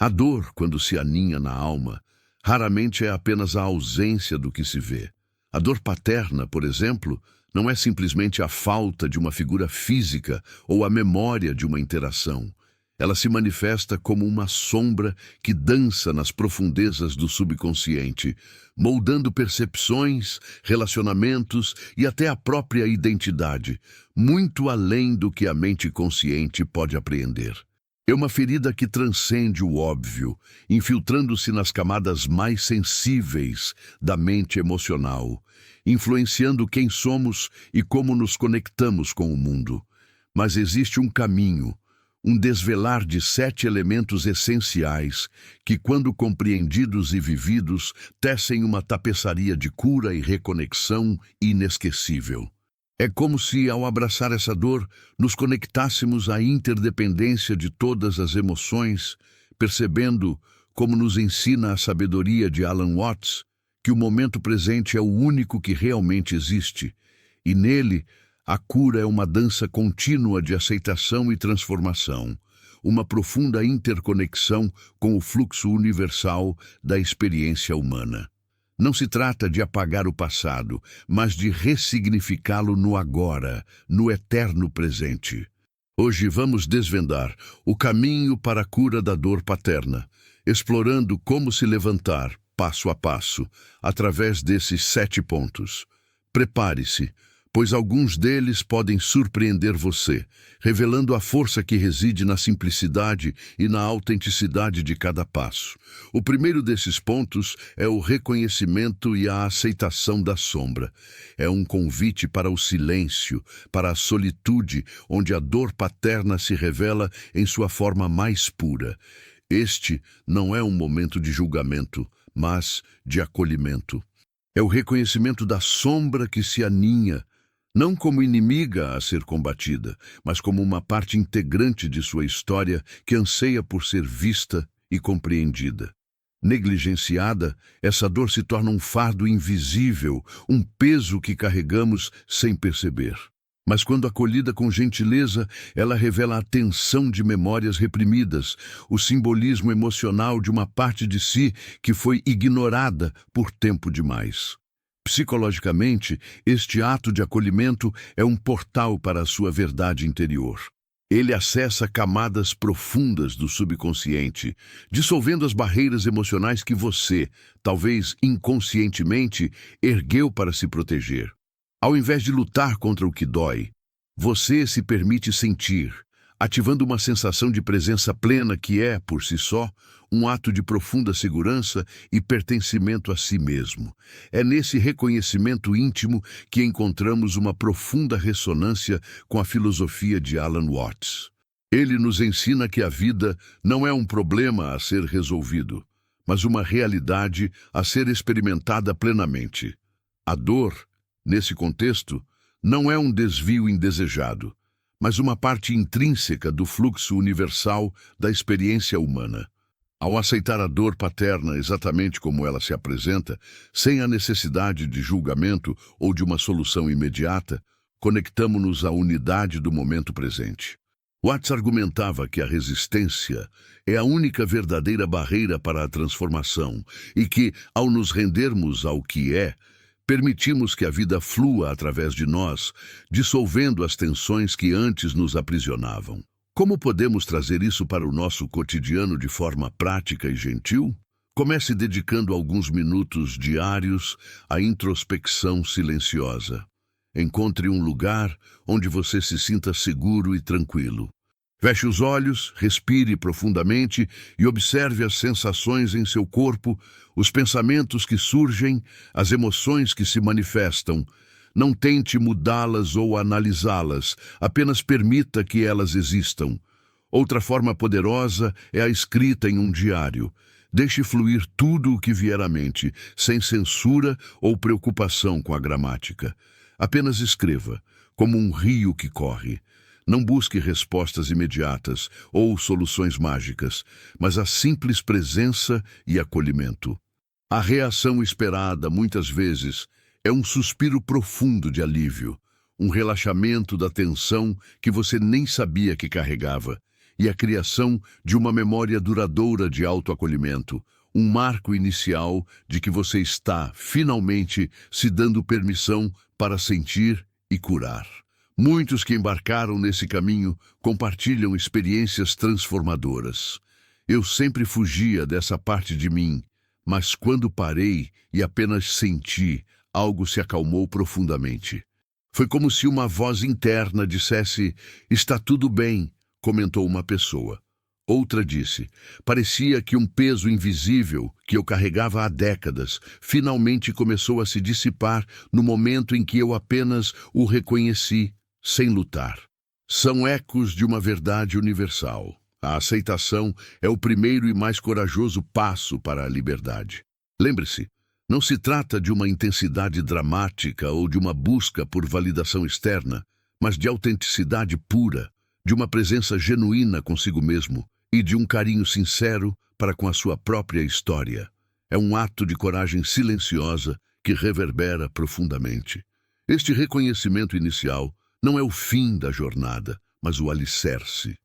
A dor, quando se aninha na alma, raramente é apenas a ausência do que se vê. A dor paterna, por exemplo, não é simplesmente a falta de uma figura física ou a memória de uma interação. Ela se manifesta como uma sombra que dança nas profundezas do subconsciente, moldando percepções, relacionamentos e até a própria identidade, muito além do que a mente consciente pode apreender. É uma ferida que transcende o óbvio, infiltrando-se nas camadas mais sensíveis da mente emocional, influenciando quem somos e como nos conectamos com o mundo. Mas existe um caminho, um desvelar de 7 elementos essenciais que, quando compreendidos e vividos, tecem uma tapeçaria de cura e reconexão inesquecível. É como se, ao abraçar essa dor, nos conectássemos à interdependência de todas as emoções, percebendo, como nos ensina a sabedoria de Alan Watts, que o momento presente é o único que realmente existe, e nele a cura é uma dança contínua de aceitação e transformação, uma profunda interconexão com o fluxo universal da experiência humana. Não se trata de apagar o passado, mas de ressignificá-lo no agora, no eterno presente. Hoje vamos desvendar o caminho para a cura da dor paterna, explorando como se levantar, passo a passo, através desses 7 pontos. Prepare-se, pois alguns deles podem surpreender você, revelando a força que reside na simplicidade e na autenticidade de cada passo. O primeiro desses pontos é o reconhecimento e a aceitação da sombra. É um convite para o silêncio, para a solitude, onde a dor paterna se revela em sua forma mais pura. Este não é um momento de julgamento, mas de acolhimento. É o reconhecimento da sombra que se aninha, não como inimiga a ser combatida, mas como uma parte integrante de sua história que anseia por ser vista e compreendida. Negligenciada, essa dor se torna um fardo invisível, um peso que carregamos sem perceber. Mas quando acolhida com gentileza, ela revela a tensão de memórias reprimidas, o simbolismo emocional de uma parte de si que foi ignorada por tempo demais. Psicologicamente, este ato de acolhimento é um portal para a sua verdade interior. Ele acessa camadas profundas do subconsciente, dissolvendo as barreiras emocionais que você, talvez inconscientemente, ergueu para se proteger. Ao invés de lutar contra o que dói, você se permite sentir, ativando uma sensação de presença plena que é, por si só, um ato de profunda segurança e pertencimento a si mesmo. É nesse reconhecimento íntimo que encontramos uma profunda ressonância com a filosofia de Alan Watts. Ele nos ensina que a vida não é um problema a ser resolvido, mas uma realidade a ser experimentada plenamente. A dor, nesse contexto, não é um desvio indesejado, mas uma parte intrínseca do fluxo universal da experiência humana. Ao aceitar a dor paterna exatamente como ela se apresenta, sem a necessidade de julgamento ou de uma solução imediata, conectamos-nos à unidade do momento presente. Watts argumentava que a resistência é a única verdadeira barreira para a transformação e que, ao nos rendermos ao que é, permitimos que a vida flua através de nós, dissolvendo as tensões que antes nos aprisionavam. Como podemos trazer isso para o nosso cotidiano de forma prática e gentil? Comece dedicando alguns minutos diários à introspecção silenciosa. Encontre um lugar onde você se sinta seguro e tranquilo. Feche os olhos, respire profundamente e observe as sensações em seu corpo, os pensamentos que surgem, as emoções que se manifestam. Não tente mudá-las ou analisá-las, apenas permita que elas existam. Outra forma poderosa é a escrita em um diário. Deixe fluir tudo o que vier à mente, sem censura ou preocupação com a gramática. Apenas escreva, como um rio que corre. Não busque respostas imediatas ou soluções mágicas, mas a simples presença e acolhimento. A reação esperada, muitas vezes, é um suspiro profundo de alívio, um relaxamento da tensão que você nem sabia que carregava, e a criação de uma memória duradoura de autoacolhimento, um marco inicial de que você está, finalmente, se dando permissão para sentir e curar. Muitos que embarcaram nesse caminho compartilham experiências transformadoras. Eu sempre fugia dessa parte de mim, mas quando parei e apenas senti, algo se acalmou profundamente. Foi como se uma voz interna dissesse: "Está tudo bem", comentou uma pessoa. Outra disse: "Parecia que um peso invisível que eu carregava há décadas finalmente começou a se dissipar no momento em que eu apenas o reconheci, sem lutar." São ecos de uma verdade universal. A aceitação é o primeiro e mais corajoso passo para a liberdade. Lembre-se, não se trata de uma intensidade dramática ou de uma busca por validação externa, mas de autenticidade pura, de uma presença genuína consigo mesmo e de um carinho sincero para com a sua própria história. É um ato de coragem silenciosa que reverbera profundamente. Este reconhecimento inicial não é o fim da jornada, mas o alicerce.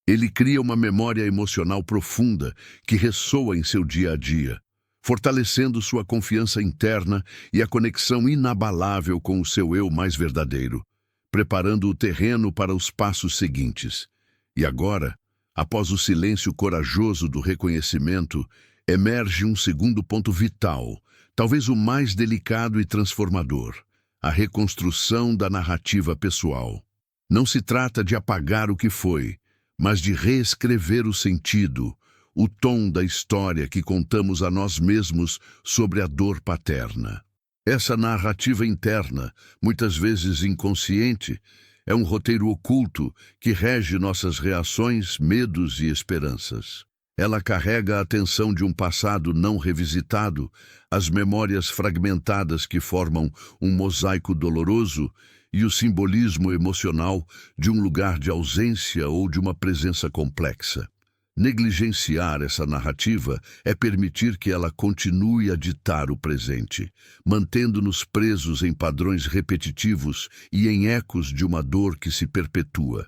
Ele cria uma memória emocional profunda que ressoa em seu dia a dia, fortalecendo sua confiança interna e a conexão inabalável com o seu eu mais verdadeiro, preparando o terreno para os passos seguintes. E agora, após o silêncio corajoso do reconhecimento, emerge um segundo ponto vital, talvez o mais delicado e transformador: a reconstrução da narrativa pessoal. Não se trata de apagar o que foi, mas de reescrever o sentido, o tom da história que contamos a nós mesmos sobre a dor paterna. Essa narrativa interna, muitas vezes inconsciente, é um roteiro oculto que rege nossas reações, medos e esperanças. Ela carrega a tensão de um passado não revisitado, as memórias fragmentadas que formam um mosaico doloroso e o simbolismo emocional de um lugar de ausência ou de uma presença complexa. Negligenciar essa narrativa é permitir que ela continue a ditar o presente, mantendo-nos presos em padrões repetitivos e em ecos de uma dor que se perpetua.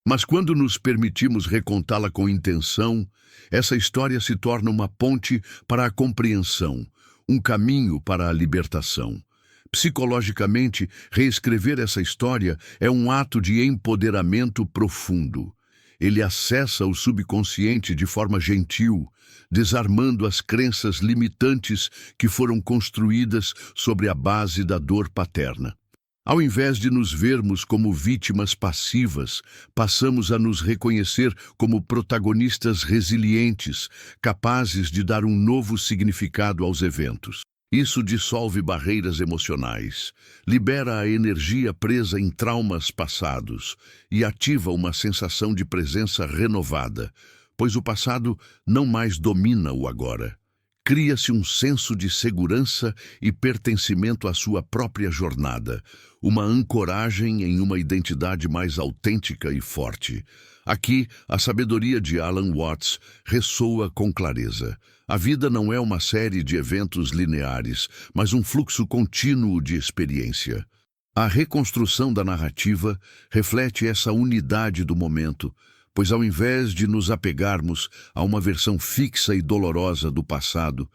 Mas quando nos permitimos recontá-la com intenção, essa história se torna uma ponte para a compreensão, um caminho para a libertação. Psicologicamente, reescrever essa história é um ato de empoderamento profundo. Ele acessa o subconsciente de forma gentil, desarmando as crenças limitantes que foram construídas sobre a base da dor paterna. Ao invés de nos vermos como vítimas passivas, passamos a nos reconhecer como protagonistas resilientes, capazes de dar um novo significado aos eventos. Isso dissolve barreiras emocionais, libera a energia presa em traumas passados e ativa uma sensação de presença renovada, pois o passado não mais domina o agora. Cria-se um senso de segurança e pertencimento à sua própria jornada, uma ancoragem em uma identidade mais autêntica e forte. Aqui, a sabedoria de Alan Watts ressoa com clareza. A vida não é uma série de eventos lineares, mas um fluxo contínuo de experiência. A reconstrução da narrativa reflete essa unidade do momento, pois ao invés de nos apegarmos a uma versão fixa e dolorosa do passado,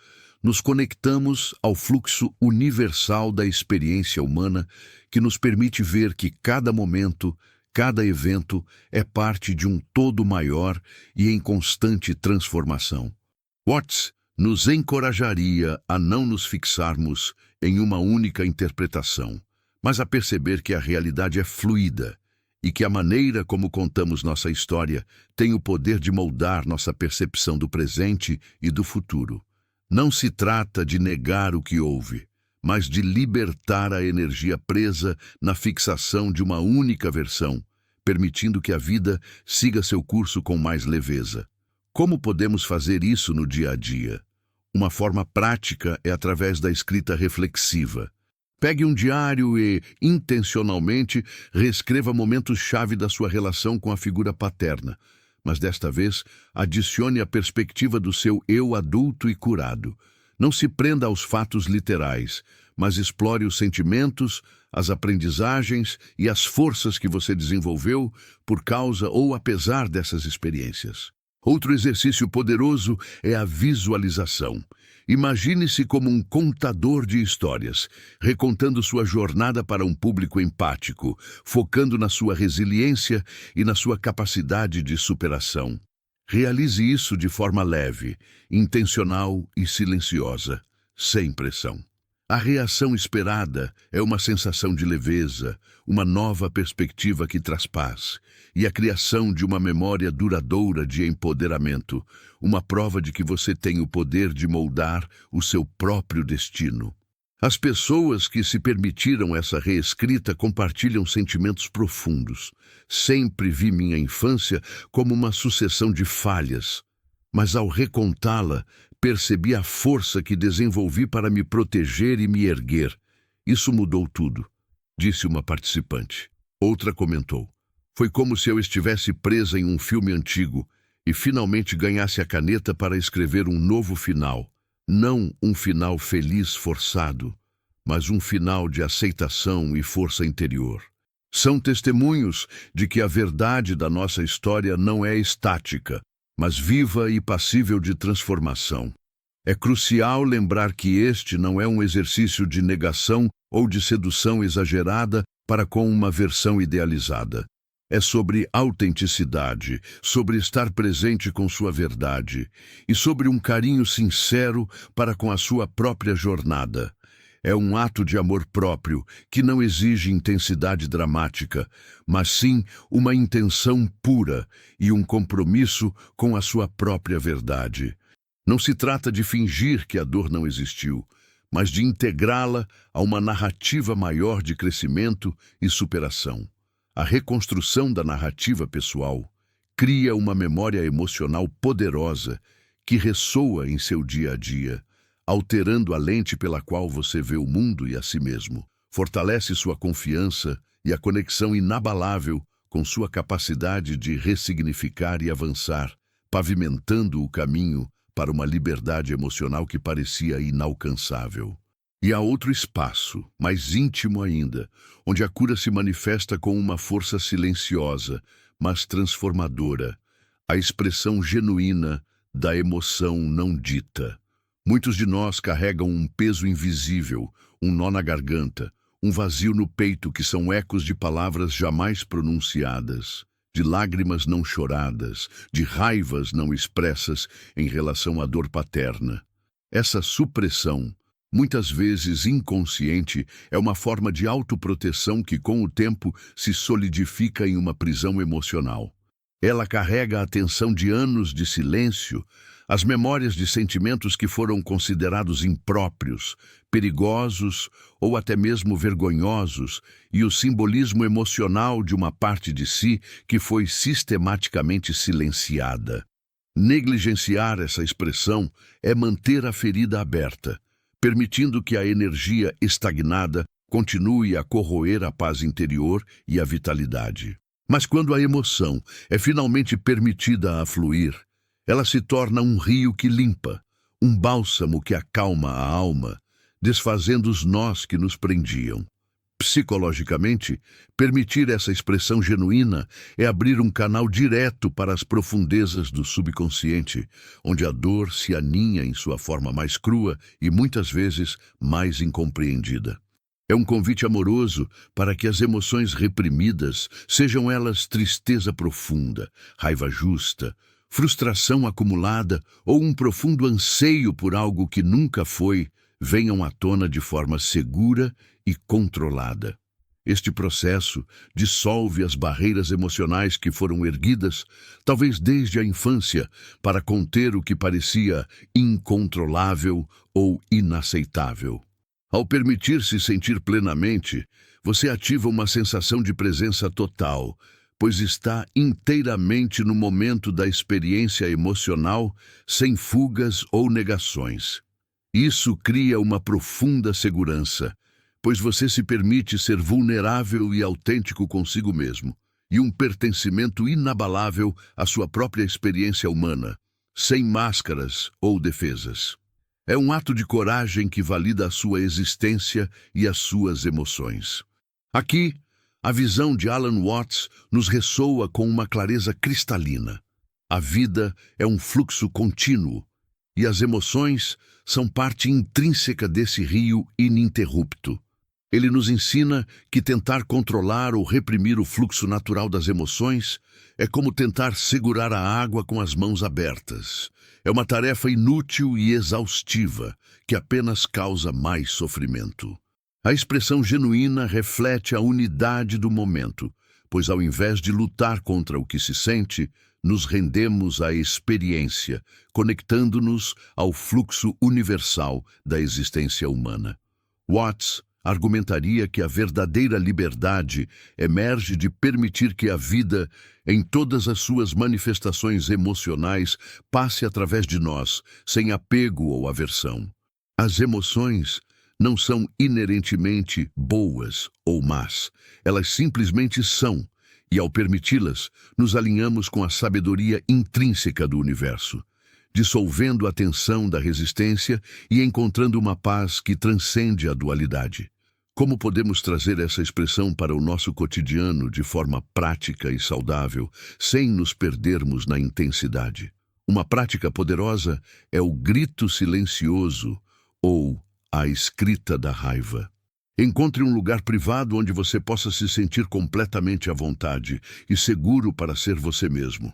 nos conectamos ao fluxo universal da experiência humana que nos permite ver que cada momento, cada evento é parte de um todo maior e em constante transformação. Watts nos encorajaria a não nos fixarmos em uma única interpretação, mas a perceber que a realidade é fluida e que a maneira como contamos nossa história tem o poder de moldar nossa percepção do presente e do futuro. Não se trata de negar o que houve, mas de libertar a energia presa na fixação de uma única versão, permitindo que a vida siga seu curso com mais leveza. Como podemos fazer isso no dia a dia? Uma forma prática é através da escrita reflexiva. Pegue um diário e, intencionalmente, reescreva momentos-chave da sua relação com a figura paterna, mas desta vez adicione a perspectiva do seu eu adulto e curado. Não se prenda aos fatos literais, mas explore os sentimentos, as aprendizagens e as forças que você desenvolveu por causa ou apesar dessas experiências. Outro exercício poderoso é a visualização. Imagine-se como um contador de histórias, recontando sua jornada para um público empático, focando na sua resiliência e na sua capacidade de superação. Realize isso de forma leve, intencional e silenciosa, sem pressão. A reação esperada é uma sensação de leveza, uma nova perspectiva que traz paz, e a criação de uma memória duradoura de empoderamento, uma prova de que você tem o poder de moldar o seu próprio destino. As pessoas que se permitiram essa reescrita compartilham sentimentos profundos. Sempre vi minha infância como uma sucessão de falhas, mas ao recontá-la, percebi a força que desenvolvi para me proteger e me erguer. Isso mudou tudo, disse uma participante. Outra comentou: foi como se eu estivesse presa em um filme antigo e finalmente ganhasse a caneta para escrever um novo final. Não um final feliz forçado, mas um final de aceitação e força interior. São testemunhos de que a verdade da nossa história não é estática, mas viva e passível de transformação. É crucial lembrar que este não é um exercício de negação ou de sedução exagerada para com uma versão idealizada. É sobre autenticidade, sobre estar presente com sua verdade e sobre um carinho sincero para com a sua própria jornada. É um ato de amor próprio que não exige intensidade dramática, mas sim uma intenção pura e um compromisso com a sua própria verdade. Não se trata de fingir que a dor não existiu, mas de integrá-la a uma narrativa maior de crescimento e superação. A reconstrução da narrativa pessoal cria uma memória emocional poderosa que ressoa em seu dia a dia, alterando a lente pela qual você vê o mundo e a si mesmo. Fortalece sua confiança e a conexão inabalável com sua capacidade de ressignificar e avançar, pavimentando o caminho para uma liberdade emocional que parecia inalcançável. E há outro espaço, mais íntimo ainda, onde a cura se manifesta com uma força silenciosa, mas transformadora, a expressão genuína da emoção não dita. Muitos de nós carregam um peso invisível, um nó na garganta, um vazio no peito que são ecos de palavras jamais pronunciadas, de lágrimas não choradas, de raivas não expressas em relação à dor paterna. Essa supressão, muitas vezes inconsciente, é uma forma de autoproteção que com o tempo se solidifica em uma prisão emocional. Ela carrega a tensão de anos de silêncio, as memórias de sentimentos que foram considerados impróprios, perigosos ou até mesmo vergonhosos, e o simbolismo emocional de uma parte de si que foi sistematicamente silenciada. Negligenciar essa expressão é manter a ferida aberta, permitindo que a energia estagnada continue a corroer a paz interior e a vitalidade. Mas quando a emoção é finalmente permitida a fluir, ela se torna um rio que limpa, um bálsamo que acalma a alma, desfazendo os nós que nos prendiam. Psicologicamente, permitir essa expressão genuína é abrir um canal direto para as profundezas do subconsciente, onde a dor se aninha em sua forma mais crua e muitas vezes mais incompreendida. É um convite amoroso para que as emoções reprimidas, sejam elas tristeza profunda, raiva justa, frustração acumulada ou um profundo anseio por algo que nunca foi, venham à tona de forma segura e controlada. Este processo dissolve as barreiras emocionais que foram erguidas, talvez desde a infância, para conter o que parecia incontrolável ou inaceitável. Ao permitir-se sentir plenamente, você ativa uma sensação de presença total, pois está inteiramente no momento da experiência emocional, sem fugas ou negações. Isso cria uma profunda segurança, pois você se permite ser vulnerável e autêntico consigo mesmo, e um pertencimento inabalável à sua própria experiência humana, sem máscaras ou defesas. É um ato de coragem que valida a sua existência e as suas emoções. Aqui, a visão de Alan Watts nos ressoa com uma clareza cristalina. A vida é um fluxo contínuo e as emoções são parte intrínseca desse rio ininterrupto. Ele nos ensina que tentar controlar ou reprimir o fluxo natural das emoções é como tentar segurar a água com as mãos abertas. É uma tarefa inútil e exaustiva que apenas causa mais sofrimento. A expressão genuína reflete a unidade do momento, pois ao invés de lutar contra o que se sente, nos rendemos à experiência, conectando-nos ao fluxo universal da existência humana. Watts argumentaria que a verdadeira liberdade emerge de permitir que a vida, em todas as suas manifestações emocionais, passe através de nós, sem apego ou aversão. As emoções não são inerentemente boas ou más, elas simplesmente são, e ao permiti-las, nos alinhamos com a sabedoria intrínseca do universo, dissolvendo a tensão da resistência e encontrando uma paz que transcende a dualidade. Como podemos trazer essa expressão para o nosso cotidiano de forma prática e saudável, sem nos perdermos na intensidade? Uma prática poderosa é o grito silencioso ou a escrita da raiva. Encontre um lugar privado onde você possa se sentir completamente à vontade e seguro para ser você mesmo.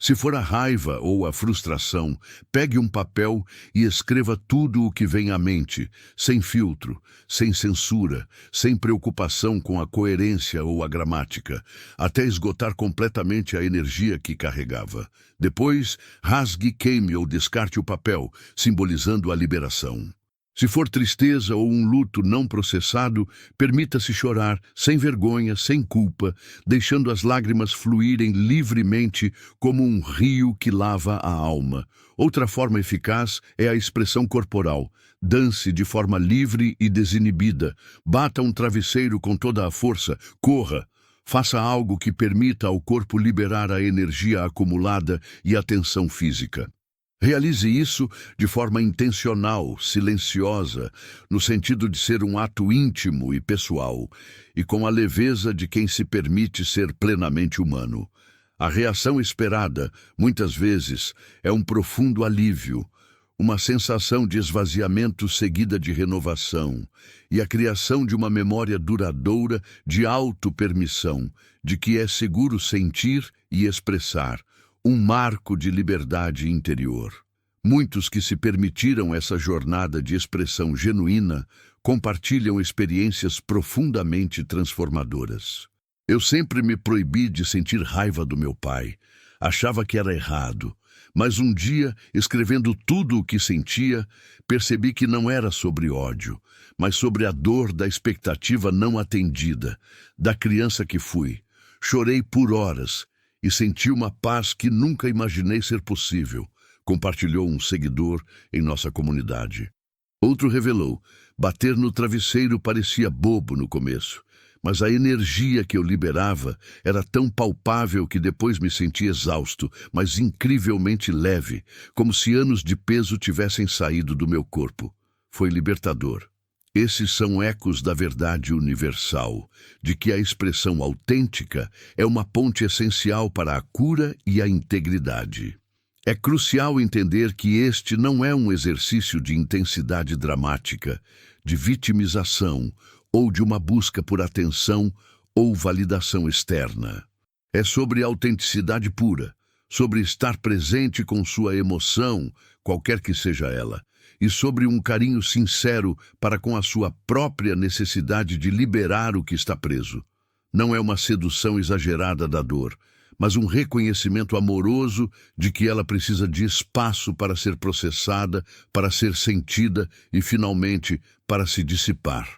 Se for a raiva ou a frustração, pegue um papel e escreva tudo o que vem à mente, sem filtro, sem censura, sem preocupação com a coerência ou a gramática, até esgotar completamente a energia que carregava. Depois, rasgue, queime ou descarte o papel, simbolizando a liberação. Se for tristeza ou um luto não processado, permita-se chorar, sem vergonha, sem culpa, deixando as lágrimas fluírem livremente como um rio que lava a alma. Outra forma eficaz é a expressão corporal. Dance de forma livre e desinibida. Bata um travesseiro com toda a força. Corra. Faça algo que permita ao corpo liberar a energia acumulada e a tensão física. Realize isso de forma intencional, silenciosa, no sentido de ser um ato íntimo e pessoal, e com a leveza de quem se permite ser plenamente humano. A reação esperada, muitas vezes, é um profundo alívio, uma sensação de esvaziamento seguida de renovação, e a criação de uma memória duradoura de autopermissão, de que é seguro sentir e expressar, um marco de liberdade interior. Muitos que se permitiram essa jornada de expressão genuína compartilham experiências profundamente transformadoras. Eu sempre me proibi de sentir raiva do meu pai. Achava que era errado. Mas um dia, escrevendo tudo o que sentia, percebi que não era sobre ódio, mas sobre a dor da expectativa não atendida, da criança que fui. Chorei por horas e senti uma paz que nunca imaginei ser possível, compartilhou um seguidor em nossa comunidade. Outro revelou: bater no travesseiro parecia bobo no começo, mas a energia que eu liberava era tão palpável que depois me senti exausto, mas incrivelmente leve, como se anos de peso tivessem saído do meu corpo. Foi libertador. Esses são ecos da verdade universal, de que a expressão autêntica é uma ponte essencial para a cura e a integridade. É crucial entender que este não é um exercício de intensidade dramática, de vitimização ou de uma busca por atenção ou validação externa. É sobre autenticidade pura, sobre estar presente com sua emoção, qualquer que seja ela, e sobre um carinho sincero para com a sua própria necessidade de liberar o que está preso. Não é uma sedução exagerada da dor, mas um reconhecimento amoroso de que ela precisa de espaço para ser processada, para ser sentida e, finalmente, para se dissipar.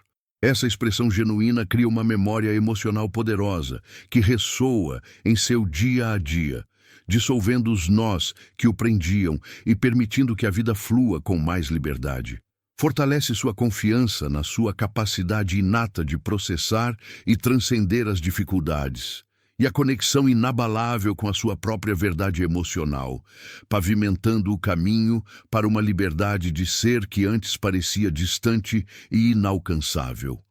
Essa expressão genuína cria uma memória emocional poderosa, que ressoa em seu dia a dia, dissolvendo os nós que o prendiam e permitindo que a vida flua com mais liberdade. Fortalece sua confiança na sua capacidade inata de processar e transcender as dificuldades. e a conexão inabalável com a sua própria verdade emocional, pavimentando o caminho para uma liberdade de ser que antes parecia distante e inalcançável.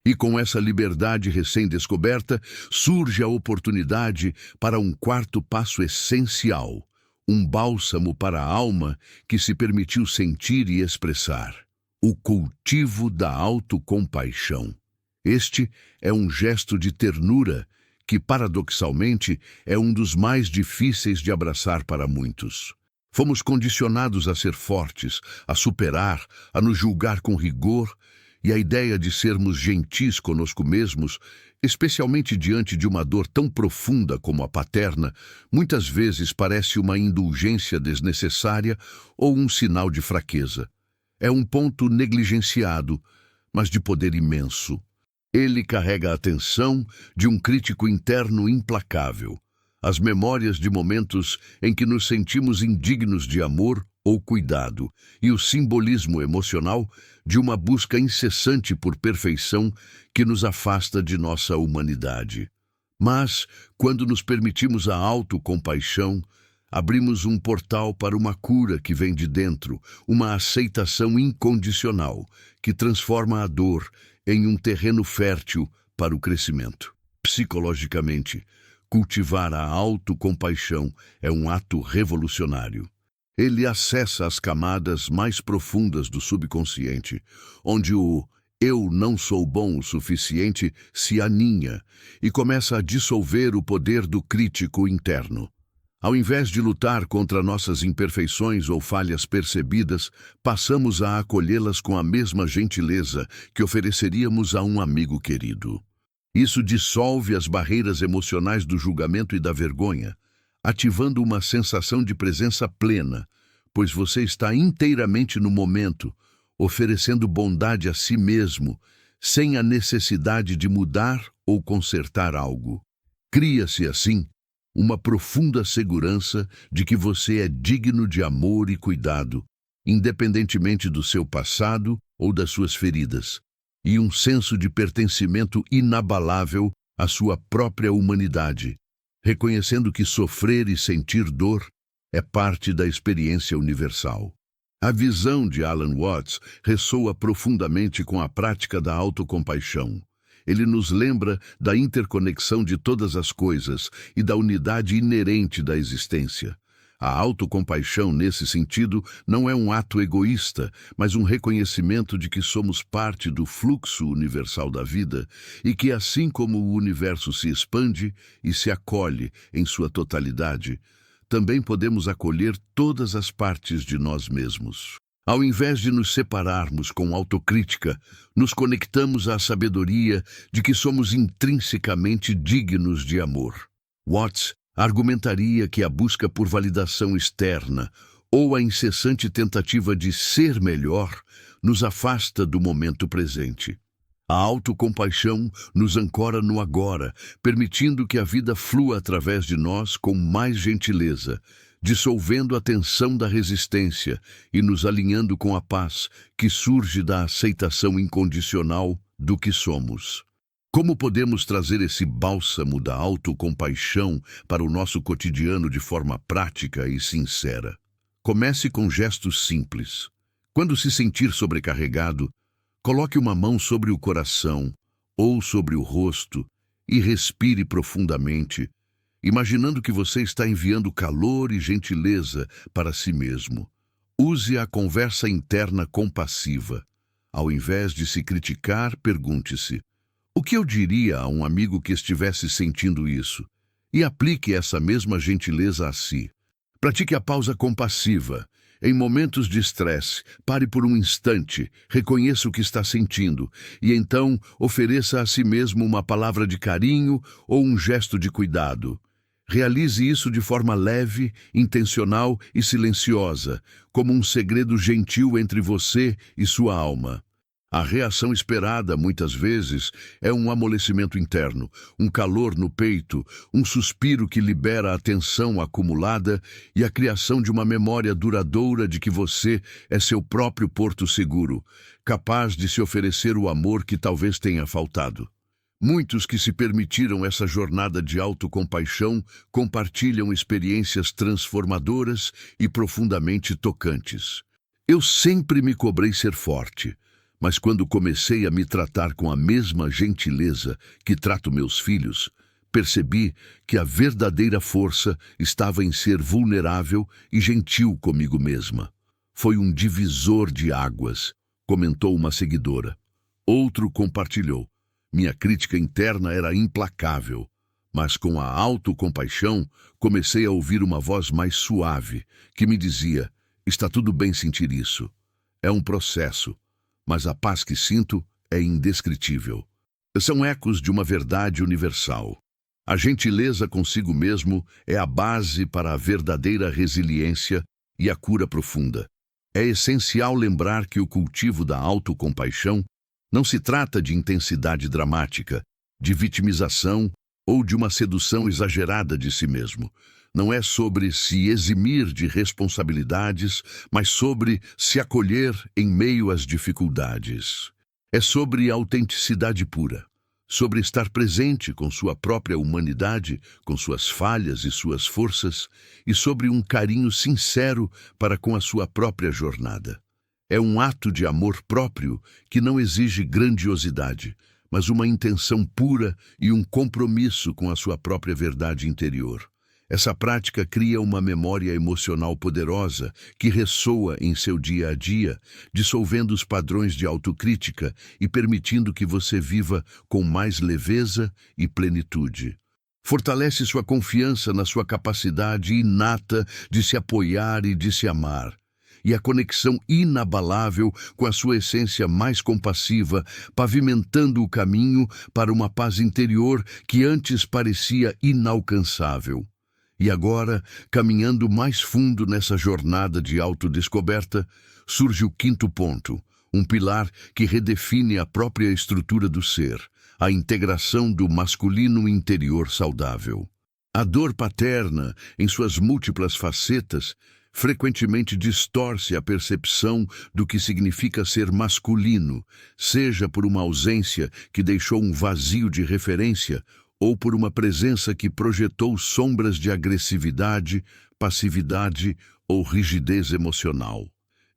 E com essa liberdade recém-descoberta, surge a oportunidade para um quarto passo essencial, um bálsamo para a alma que se permitiu sentir e expressar: o cultivo da autocompaixão. Este é um gesto de ternura que, paradoxalmente, é um dos mais difíceis de abraçar para muitos. Fomos condicionados a ser fortes, a superar, a nos julgar com rigor, e a ideia de sermos gentis conosco mesmos, especialmente diante de uma dor tão profunda como a paterna, muitas vezes parece uma indulgência desnecessária ou um sinal de fraqueza. É um ponto negligenciado, mas de poder imenso. Ele carrega a atenção de um crítico interno implacável, as memórias de momentos em que nos sentimos indignos de amor ou cuidado, e o simbolismo emocional de uma busca incessante por perfeição que nos afasta de nossa humanidade. Mas, quando nos permitimos a autocompaixão, abrimos um portal para uma cura que vem de dentro, uma aceitação incondicional que transforma a dor em um terreno fértil para o crescimento. Psicologicamente, cultivar a autocompaixão é um ato revolucionário. Ele acessa as camadas mais profundas do subconsciente, onde o "eu não sou bom o suficiente" se aninha e começa a dissolver o poder do crítico interno. Ao invés de lutar contra nossas imperfeições ou falhas percebidas, passamos a acolhê-las com a mesma gentileza que ofereceríamos a um amigo querido. Isso dissolve as barreiras emocionais do julgamento e da vergonha, ativando uma sensação de presença plena, pois você está inteiramente no momento, oferecendo bondade a si mesmo, sem a necessidade de mudar ou consertar algo. Cria-se, assim, uma profunda segurança de que você é digno de amor e cuidado, independentemente do seu passado ou das suas feridas, e um senso de pertencimento inabalável à sua própria humanidade, reconhecendo que sofrer e sentir dor é parte da experiência universal. A visão de Alan Watts ressoa profundamente com a prática da autocompaixão. Ele nos lembra da interconexão de todas as coisas e da unidade inerente da existência. A autocompaixão, nesse sentido, não é um ato egoísta, mas um reconhecimento de que somos parte do fluxo universal da vida e que, assim como o universo se expande e se acolhe em sua totalidade, também podemos acolher todas as partes de nós mesmos. Ao invés de nos separarmos com autocrítica, nos conectamos à sabedoria de que somos intrinsecamente dignos de amor. Watts argumentaria que a busca por validação externa ou a incessante tentativa de ser melhor nos afasta do momento presente. A autocompaixão nos ancora no agora, permitindo que a vida flua através de nós com mais gentileza, dissolvendo a tensão da resistência e nos alinhando com a paz que surge da aceitação incondicional do que somos. Como podemos trazer esse bálsamo da autocompaixão para o nosso cotidiano de forma prática e sincera? Comece com gestos simples. Quando se sentir sobrecarregado, coloque uma mão sobre o coração ou sobre o rosto e respire profundamente, imaginando que você está enviando calor e gentileza para si mesmo. Use a conversa interna compassiva. Ao invés de se criticar, pergunte-se: o que eu diria a um amigo que estivesse sentindo isso? E aplique essa mesma gentileza a si. Pratique a pausa compassiva. Em momentos de estresse, pare por um instante, reconheça o que está sentindo e então ofereça a si mesmo uma palavra de carinho ou um gesto de cuidado. Realize isso de forma leve, intencional e silenciosa, como um segredo gentil entre você e sua alma. A reação esperada, muitas vezes, é um amolecimento interno, um calor no peito, um suspiro que libera a tensão acumulada e a criação de uma memória duradoura de que você é seu próprio porto seguro, capaz de se oferecer o amor que talvez tenha faltado. Muitos que se permitiram essa jornada de autocompaixão compartilham experiências transformadoras e profundamente tocantes. Eu sempre me cobrei ser forte, mas quando comecei a me tratar com a mesma gentileza que trato meus filhos, percebi que a verdadeira força estava em ser vulnerável e gentil comigo mesma. Foi um divisor de águas, comentou uma seguidora. Outro compartilhou. Minha crítica interna era implacável, mas com a autocompaixão comecei a ouvir uma voz mais suave que me dizia: está tudo bem sentir isso. É um processo, mas a paz que sinto é indescritível. São ecos de uma verdade universal. A gentileza consigo mesmo é a base para a verdadeira resiliência e a cura profunda. É essencial lembrar que o cultivo da autocompaixão não se trata de intensidade dramática, de vitimização ou de uma sedução exagerada de si mesmo. Não é sobre se eximir de responsabilidades, mas sobre se acolher em meio às dificuldades. É sobre autenticidade pura, sobre estar presente com sua própria humanidade, com suas falhas e suas forças, e sobre um carinho sincero para com a sua própria jornada. É um ato de amor próprio que não exige grandiosidade, mas uma intenção pura e um compromisso com a sua própria verdade interior. Essa prática cria uma memória emocional poderosa que ressoa em seu dia a dia, dissolvendo os padrões de autocrítica e permitindo que você viva com mais leveza e plenitude. Fortalece sua confiança na sua capacidade inata de se apoiar e de se amar, e a conexão inabalável com a sua essência mais compassiva, pavimentando o caminho para uma paz interior que antes parecia inalcançável. E agora, caminhando mais fundo nessa jornada de autodescoberta, surge o quinto ponto, um pilar que redefine a própria estrutura do ser, a integração do masculino interior saudável. A dor paterna, em suas múltiplas facetas, frequentemente distorce a percepção do que significa ser masculino, seja por uma ausência que deixou um vazio de referência ou por uma presença que projetou sombras de agressividade, passividade ou rigidez emocional.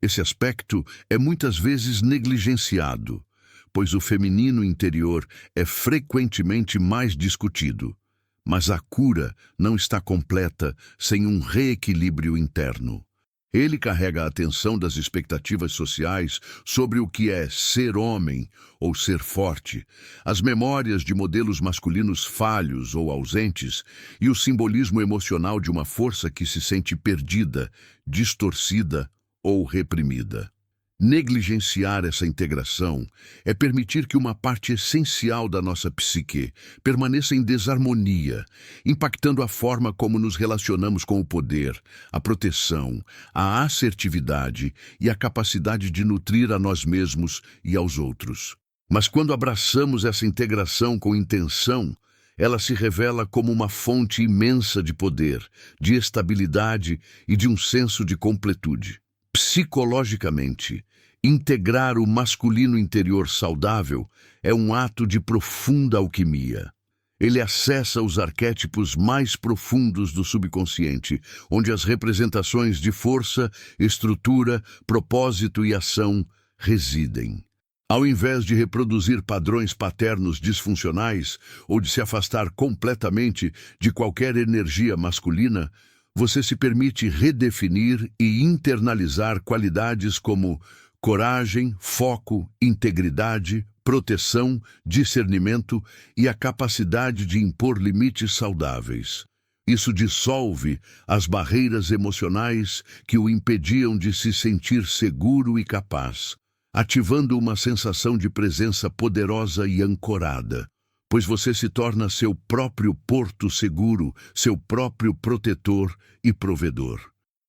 Esse aspecto é muitas vezes negligenciado, pois o feminino interior é frequentemente mais discutido. Mas a cura não está completa sem um reequilíbrio interno. Ele carrega a atenção das expectativas sociais sobre o que é ser homem ou ser forte, as memórias de modelos masculinos falhos ou ausentes e o simbolismo emocional de uma força que se sente perdida, distorcida ou reprimida. Negligenciar essa integração é permitir que uma parte essencial da nossa psique permaneça em desarmonia, impactando a forma como nos relacionamos com o poder, a proteção, a assertividade e a capacidade de nutrir a nós mesmos e aos outros. Mas quando abraçamos essa integração com intenção, ela se revela como uma fonte imensa de poder, de estabilidade e de um senso de completude. Psicologicamente, integrar o masculino interior saudável é um ato de profunda alquimia. Ele acessa os arquétipos mais profundos do subconsciente, onde as representações de força, estrutura, propósito e ação residem. Ao invés de reproduzir padrões paternos disfuncionais ou de se afastar completamente de qualquer energia masculina, você se permite redefinir e internalizar qualidades como coragem, foco, integridade, proteção, discernimento e a capacidade de impor limites saudáveis. Isso dissolve as barreiras emocionais que o impediam de se sentir seguro e capaz, ativando uma sensação de presença poderosa e ancorada, pois você se torna seu próprio porto seguro, seu próprio protetor e provedor.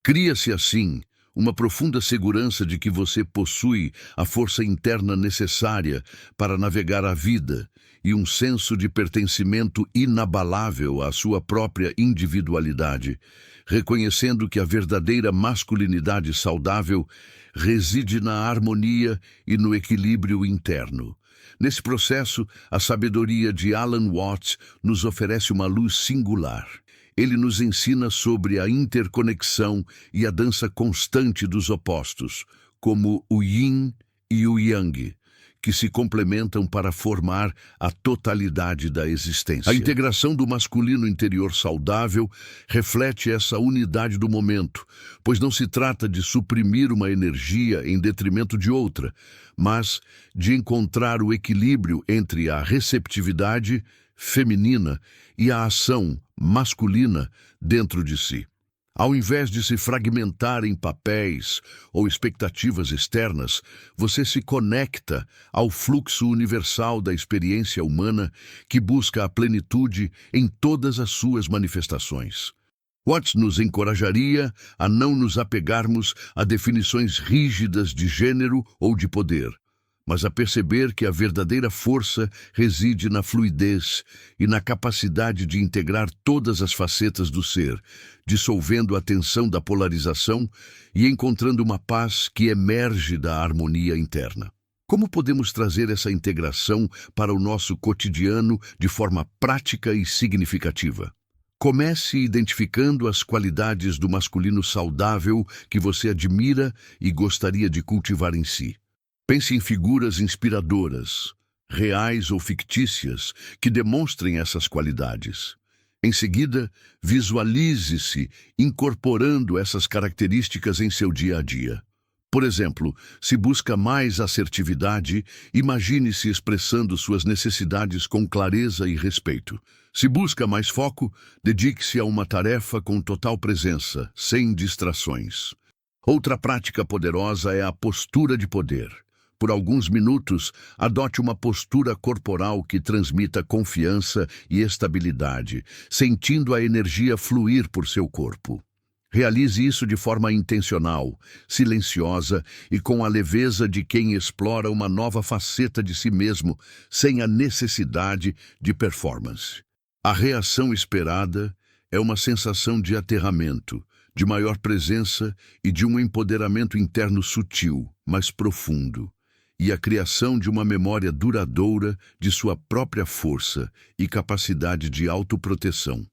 Cria-se assim uma profunda segurança de que você possui a força interna necessária para navegar a vida e um senso de pertencimento inabalável à sua própria individualidade, reconhecendo que a verdadeira masculinidade saudável reside na harmonia e no equilíbrio interno, Nesse processo, a sabedoria de Alan Watts nos oferece uma luz singular. Ele nos ensina sobre a interconexão e a dança constante dos opostos, como o Yin e o Yang, que se complementam para formar a totalidade da existência. A integração do masculino interior saudável reflete essa unidade do momento, pois não se trata de suprimir uma energia em detrimento de outra, mas de encontrar o equilíbrio entre a receptividade feminina e a ação masculina dentro de si. Ao invés de se fragmentar em papéis ou expectativas externas, você se conecta ao fluxo universal da experiência humana que busca a plenitude em todas as suas manifestações. Watts nos encorajaria a não nos apegarmos a definições rígidas de gênero ou de poder, mas a perceber que a verdadeira força reside na fluidez e na capacidade de integrar todas as facetas do ser, dissolvendo a tensão da polarização e encontrando uma paz que emerge da harmonia interna. Como podemos trazer essa integração para o nosso cotidiano de forma prática e significativa? Comece identificando as qualidades do masculino saudável que você admira e gostaria de cultivar em si. Pense em figuras inspiradoras, reais ou fictícias, que demonstrem essas qualidades. Em seguida, visualize-se incorporando essas características em seu dia a dia. Por exemplo, se busca mais assertividade, imagine-se expressando suas necessidades com clareza e respeito. Se busca mais foco, dedique-se a uma tarefa com total presença, sem distrações. Outra prática poderosa é a postura de poder. Por alguns minutos, adote uma postura corporal que transmita confiança e estabilidade, sentindo a energia fluir por seu corpo. Realize isso de forma intencional, silenciosa e com a leveza de quem explora uma nova faceta de si mesmo, sem a necessidade de performance. A reação esperada é uma sensação de aterramento, de maior presença e de um empoderamento interno sutil, mas profundo, e a criação de uma memória duradoura de sua própria força e capacidade de autoproteção.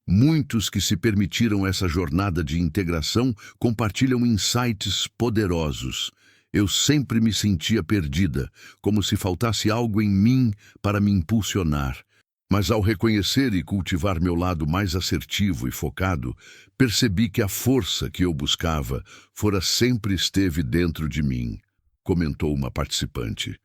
Muitos que se permitiram essa jornada de integração compartilham insights poderosos. Eu sempre me sentia perdida, como se faltasse algo em mim para me impulsionar. Mas ao reconhecer e cultivar meu lado mais assertivo e focado, percebi que a força que eu buscava sempre esteve dentro de mim, comentou uma participante.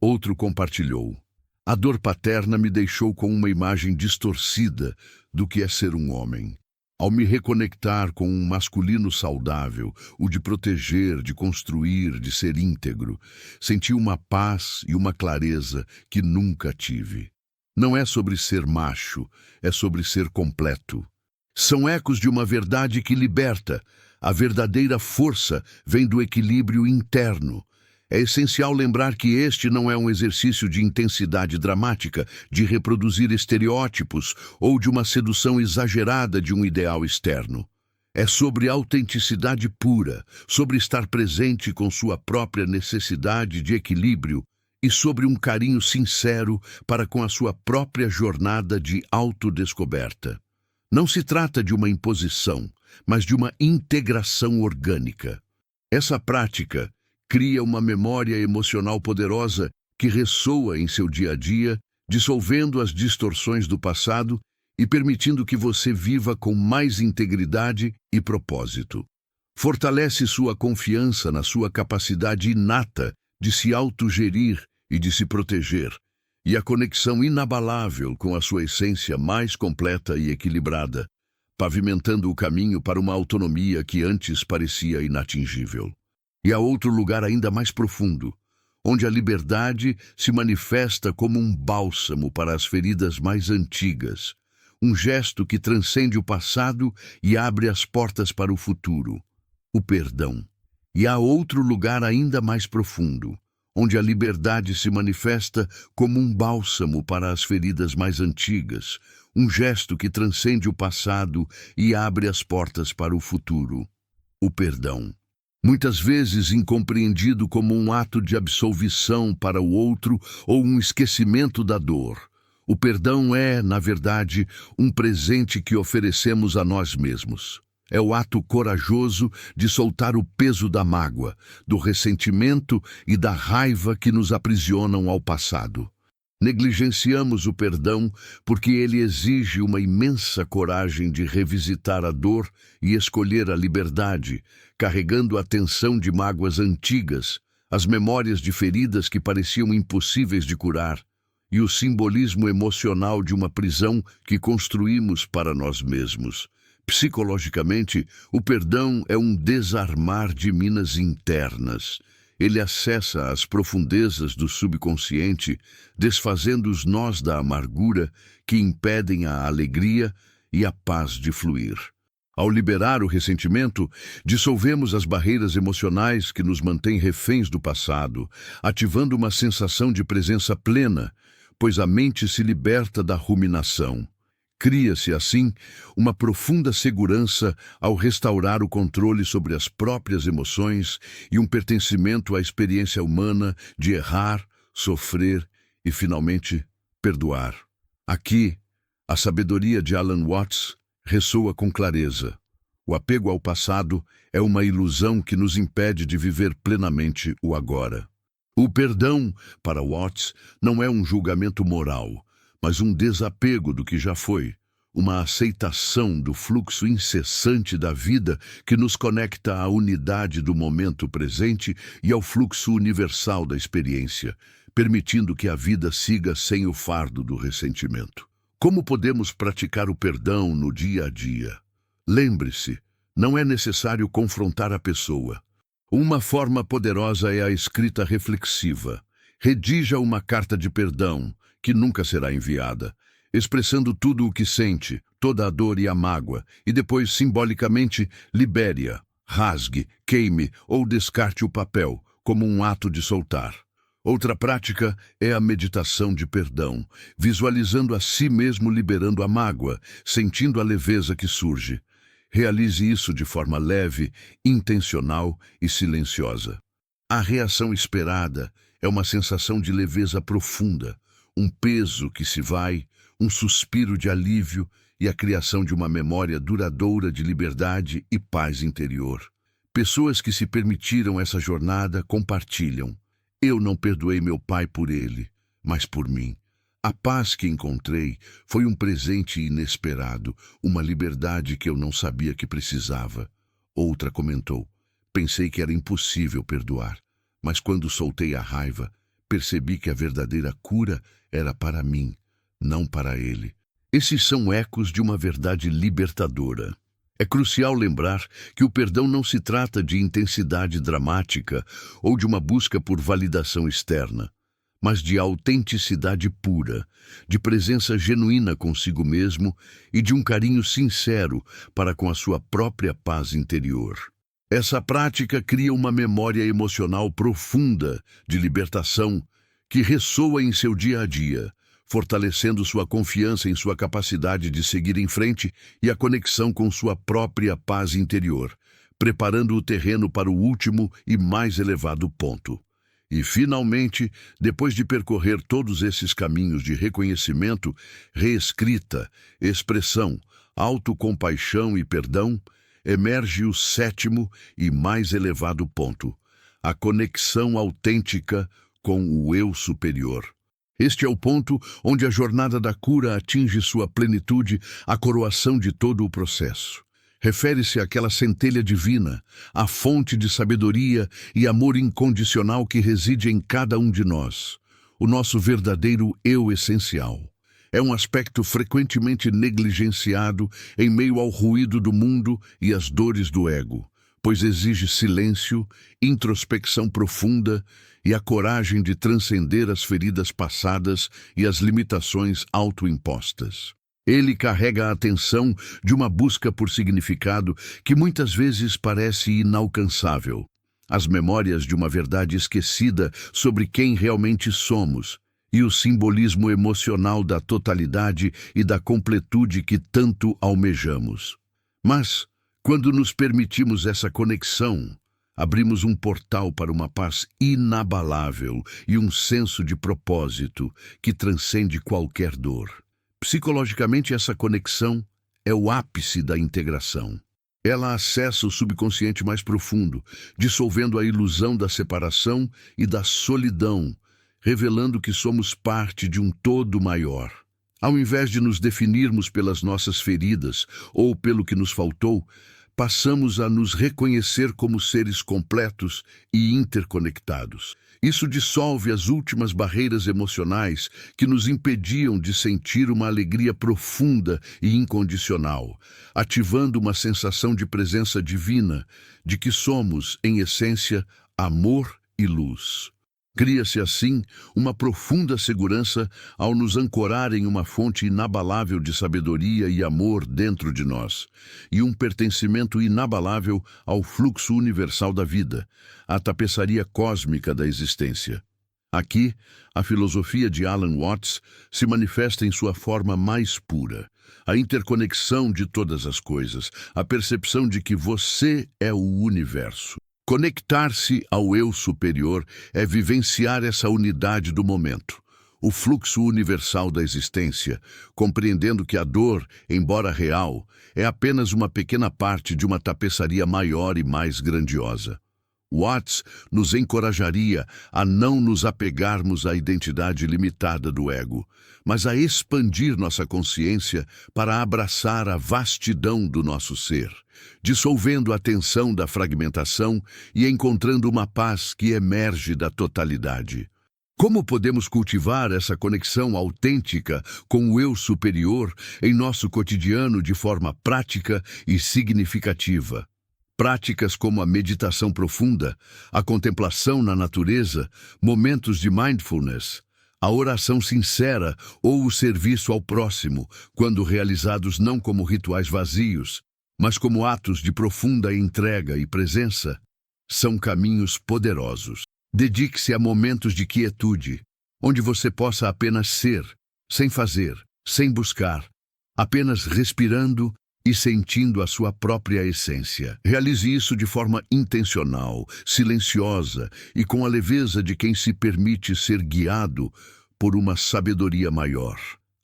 Outro compartilhou. A dor paterna me deixou com uma imagem distorcida do que é ser um homem. Ao me reconectar com um masculino saudável, o de proteger, de construir, de ser íntegro, senti uma paz e uma clareza que nunca tive. Não é sobre ser macho, é sobre ser completo. São ecos de uma verdade que liberta. A verdadeira força vem do equilíbrio interno. É essencial lembrar que este não é um exercício de intensidade dramática, de reproduzir estereótipos ou de uma sedução exagerada de um ideal externo. É sobre autenticidade pura, sobre estar presente com sua própria necessidade de equilíbrio e sobre um carinho sincero para com a sua própria jornada de autodescoberta. Não se trata de uma imposição, mas de uma integração orgânica. Essa prática cria uma memória emocional poderosa que ressoa em seu dia a dia, dissolvendo as distorções do passado e permitindo que você viva com mais integridade e propósito. Fortalece sua confiança na sua capacidade inata de se autogerir e de se proteger, e a conexão inabalável com a sua essência mais completa e equilibrada, pavimentando o caminho para uma autonomia que antes parecia inatingível. E há outro lugar ainda mais profundo, onde a liberdade se manifesta como um bálsamo para as feridas mais antigas, um gesto que transcende o passado e abre as portas para o futuro, o perdão. E há outro lugar ainda mais profundo, onde a liberdade se manifesta como um bálsamo para as feridas mais antigas, um gesto que transcende o passado e abre as portas para o futuro, o perdão. muitas vezes incompreendido como um ato de absolvição para o outro ou um esquecimento da dor. O perdão é, na verdade, um presente que oferecemos a nós mesmos. É o ato corajoso de soltar o peso da mágoa, do ressentimento e da raiva que nos aprisionam ao passado. Negligenciamos o perdão porque ele exige uma imensa coragem de revisitar a dor e escolher a liberdade, carregando a tensão de mágoas antigas, as memórias de feridas que pareciam impossíveis de curar, e o simbolismo emocional de uma prisão que construímos para nós mesmos. Psicologicamente, o perdão é um desarmar de minas internas. Ele acessa as profundezas do subconsciente, desfazendo os nós da amargura que impedem a alegria e a paz de fluir. Ao liberar o ressentimento, dissolvemos as barreiras emocionais que nos mantêm reféns do passado, ativando uma sensação de presença plena, pois a mente se liberta da ruminação. Cria-se, assim, uma profunda segurança ao restaurar o controle sobre as próprias emoções e um pertencimento à experiência humana de errar, sofrer e, finalmente, perdoar. Aqui, a sabedoria de Alan Watts ressoa com clareza. O apego ao passado é uma ilusão que nos impede de viver plenamente o agora. O perdão, para Watts, não é um julgamento moral, mas um desapego do que já foi, uma aceitação do fluxo incessante da vida que nos conecta à unidade do momento presente e ao fluxo universal da experiência, permitindo que a vida siga sem o fardo do ressentimento. Como podemos praticar o perdão no dia a dia? Lembre-se, não é necessário confrontar a pessoa. Uma forma poderosa é a escrita reflexiva. Redija uma carta de perdão, que nunca será enviada, expressando tudo o que sente, toda a dor e a mágoa, e depois, simbolicamente, libere-a, rasgue, queime ou descarte o papel, como um ato de soltar. Outra prática é a meditação de perdão, visualizando a si mesmo liberando a mágoa, sentindo a leveza que surge. Realize isso de forma leve, intencional e silenciosa. A reação esperada é uma sensação de leveza profunda, um peso que se vai, um suspiro de alívio e a criação de uma memória duradoura de liberdade e paz interior. Pessoas que se permitiram essa jornada compartilham. Eu não perdoei meu pai por ele, mas por mim. A paz que encontrei foi um presente inesperado, uma liberdade que eu não sabia que precisava. Outra comentou, pensei que era impossível perdoar, mas quando soltei a raiva, percebi que a verdadeira cura era para mim, não para ele. Esses são ecos de uma verdade libertadora. É crucial lembrar que o perdão não se trata de intensidade dramática ou de uma busca por validação externa, mas de autenticidade pura, de presença genuína consigo mesmo e de um carinho sincero para com a sua própria paz interior. Essa prática cria uma memória emocional profunda de libertação que ressoa em seu dia a dia, fortalecendo sua confiança em sua capacidade de seguir em frente e a conexão com sua própria paz interior, preparando o terreno para o último e mais elevado ponto. E, finalmente, depois de percorrer todos esses caminhos de reconhecimento, reescrita, expressão, autocompaixão e perdão, emerge o sétimo e mais elevado ponto, a conexão autêntica com o eu superior. Este é o ponto onde a jornada da cura atinge sua plenitude, a coroação de todo o processo. Refere-se àquela centelha divina, à fonte de sabedoria e amor incondicional que reside em cada um de nós, o nosso verdadeiro eu essencial. É um aspecto frequentemente negligenciado em meio ao ruído do mundo e às dores do ego, pois exige silêncio, introspecção profunda e a coragem de transcender as feridas passadas e as limitações autoimpostas. Ele carrega a atenção de uma busca por significado que muitas vezes parece inalcançável. As memórias de uma verdade esquecida sobre quem realmente somos e o simbolismo emocional da totalidade e da completude que tanto almejamos. Mas, quando nos permitimos essa conexão, abrimos um portal para uma paz inabalável e um senso de propósito que transcende qualquer dor. Psicologicamente, essa conexão é o ápice da integração. Ela acessa o subconsciente mais profundo, dissolvendo a ilusão da separação e da solidão, revelando que somos parte de um todo maior. Ao invés de nos definirmos pelas nossas feridas ou pelo que nos faltou, passamos a nos reconhecer como seres completos e interconectados. Isso dissolve as últimas barreiras emocionais que nos impediam de sentir uma alegria profunda e incondicional, ativando uma sensação de presença divina, de que somos, em essência, amor e luz. Cria-se, assim, uma profunda segurança ao nos ancorar em uma fonte inabalável de sabedoria e amor dentro de nós, e um pertencimento inabalável ao fluxo universal da vida, à tapeçaria cósmica da existência. Aqui, a filosofia de Alan Watts se manifesta em sua forma mais pura. A interconexão de todas as coisas, a percepção de que você é o universo. Conectar-se ao eu superior é vivenciar essa unidade do momento, o fluxo universal da existência, compreendendo que a dor, embora real, é apenas uma pequena parte de uma tapeçaria maior e mais grandiosa. Watts nos encorajaria a não nos apegarmos à identidade limitada do ego, mas a expandir nossa consciência para abraçar a vastidão do nosso ser, dissolvendo a tensão da fragmentação e encontrando uma paz que emerge da totalidade. Como podemos cultivar essa conexão autêntica com o eu superior em nosso cotidiano de forma prática e significativa? Práticas como a meditação profunda, a contemplação na natureza, momentos de mindfulness, a oração sincera ou o serviço ao próximo, quando realizados não como rituais vazios, mas como atos de profunda entrega e presença, são caminhos poderosos. Dedique-se a momentos de quietude, onde você possa apenas ser, sem fazer, sem buscar, apenas respirando e sentindo a sua própria essência. Realize isso de forma intencional, silenciosa e com a leveza de quem se permite ser guiado por uma sabedoria maior.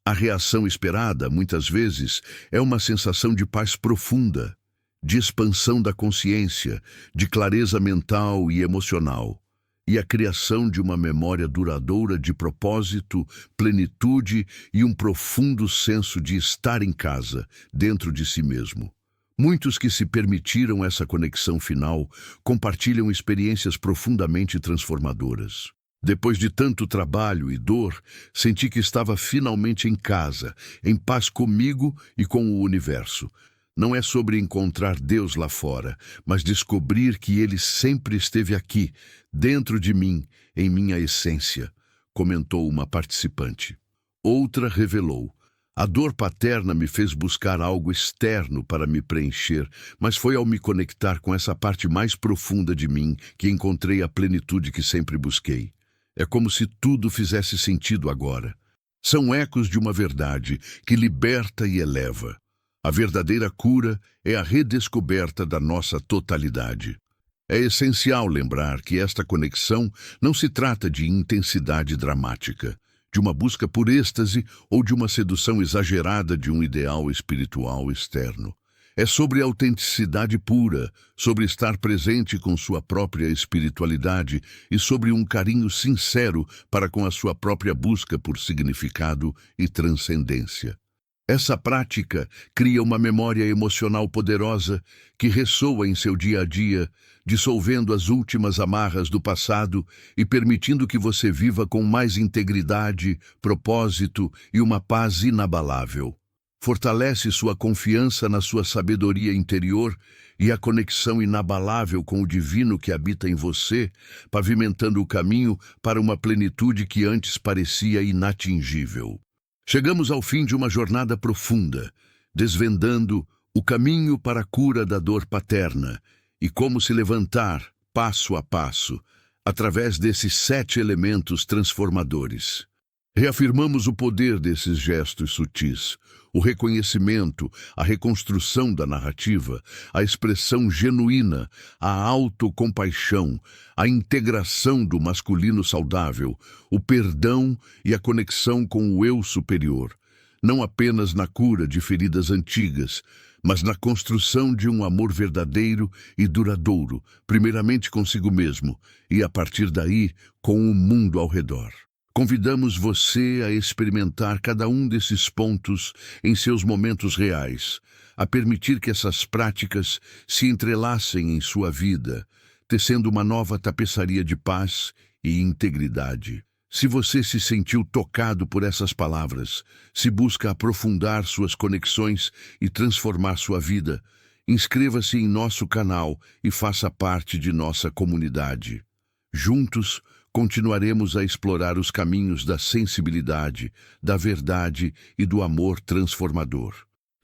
A reação esperada, muitas vezes, é uma sensação de paz profunda, de expansão da consciência, de clareza mental e emocional, e a criação de uma memória duradoura de propósito, plenitude e um profundo senso de estar em casa, dentro de si mesmo. Muitos que se permitiram essa conexão final compartilham experiências profundamente transformadoras. Depois de tanto trabalho e dor, senti que estava finalmente em casa, em paz comigo e com o universo. Não é sobre encontrar Deus lá fora, mas descobrir que Ele sempre esteve aqui, dentro de mim, em minha essência, comentou uma participante. Outra revelou: a dor paterna me fez buscar algo externo para me preencher, mas foi ao me conectar com essa parte mais profunda de mim que encontrei a plenitude que sempre busquei. É como se tudo fizesse sentido agora. São ecos de uma verdade que liberta e eleva. A verdadeira cura é a redescoberta da nossa totalidade. É essencial lembrar que esta conexão não se trata de intensidade dramática, de uma busca por êxtase ou de uma sedução exagerada de um ideal espiritual externo. É sobre autenticidade pura, sobre estar presente com sua própria espiritualidade e sobre um carinho sincero para com a sua própria busca por significado e transcendência. Essa prática cria uma memória emocional poderosa que ressoa em seu dia a dia, dissolvendo as últimas amarras do passado e permitindo que você viva com mais integridade, propósito e uma paz inabalável. Fortalece sua confiança na sua sabedoria interior e a conexão inabalável com o divino que habita em você, pavimentando o caminho para uma plenitude que antes parecia inatingível. Chegamos ao fim de uma jornada profunda, desvendando o caminho para a cura da dor paterna e como se levantar, passo a passo, através desses 7 elementos transformadores. Reafirmamos o poder desses gestos sutis, o reconhecimento, a reconstrução da narrativa, a expressão genuína, a autocompaixão, a integração do masculino saudável, o perdão e a conexão com o eu superior, não apenas na cura de feridas antigas, mas na construção de um amor verdadeiro e duradouro, primeiramente consigo mesmo e, a partir daí, com o mundo ao redor. Convidamos você a experimentar cada um desses pontos em seus momentos reais, a permitir que essas práticas se entrelacem em sua vida, tecendo uma nova tapeçaria de paz e integridade. Se você se sentiu tocado por essas palavras, se busca aprofundar suas conexões e transformar sua vida, inscreva-se em nosso canal e faça parte de nossa comunidade. Juntos, continuaremos a explorar os caminhos da sensibilidade, da verdade e do amor transformador.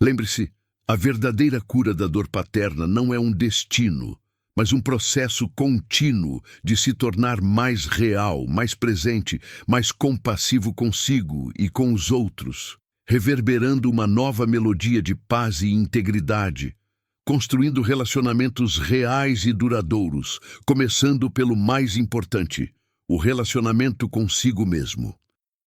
Lembre-se, a verdadeira cura da dor paterna não é um destino, mas um processo contínuo de se tornar mais real, mais presente, mais compassivo consigo e com os outros, reverberando uma nova melodia de paz e integridade, construindo relacionamentos reais e duradouros, começando pelo mais importante, o relacionamento consigo mesmo.